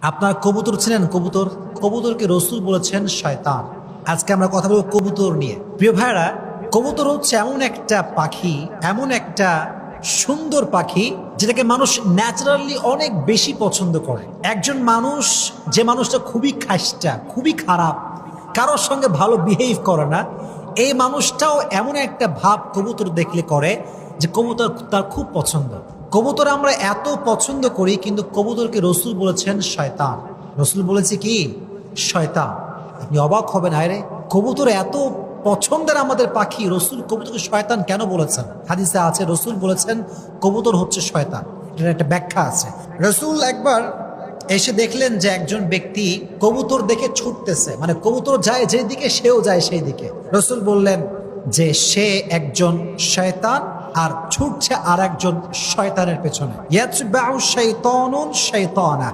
আপনার কবুতর ছিলেন? কবুতর, কবুতরকে রসুল বলেছেন শয়তান। আজকে আমরা কথা বলবো কবুতর নিয়ে। প্রিয় ভাইরা, কবুতর হচ্ছে এমন একটা পাখি, এমন একটা সুন্দর পাখি যেটাকে মানুষ ন্যাচারালি অনেক বেশি পছন্দ করে। একজন মানুষ, যে মানুষটা খুবই খাস্টা, খুবই খারাপ, কারোর সঙ্গে ভালো বিহেভ করে না, এই মানুষটাও এমন একটা ভাব কবুতর দেখলে করে যে কবুতর তার খুব পছন্দ। কবুতর আমরা এত পছন্দ করি, কিন্তু কবুতরকে রসুল বলেছেন শয়তান। রসুল বলেছে কি? শয়তান। আপনি অবাক হবেন, আরে কবুতর এত পছন্দের আমাদের পাখি, রসুল কবুতরকে শয়তান কেন বলেছেন? হাদিসে আছে রসুল বলেছেন কবুতর হচ্ছে শয়তান। এটার একটা ব্যাখ্যা আছে। রসুল একবার এসে দেখলেন যে একজন ব্যক্তি কবুতর দেখে ছুটতেছে, মানে কবুতর যায় যেদিকে সেও যায় সেই দিকে। রসুল বললেন যে সে একজন শয়তান আর ছুটছে আর একজন শয়তানের পেছনে। ইয়াতবাউ শাইতানুন শাইতানা।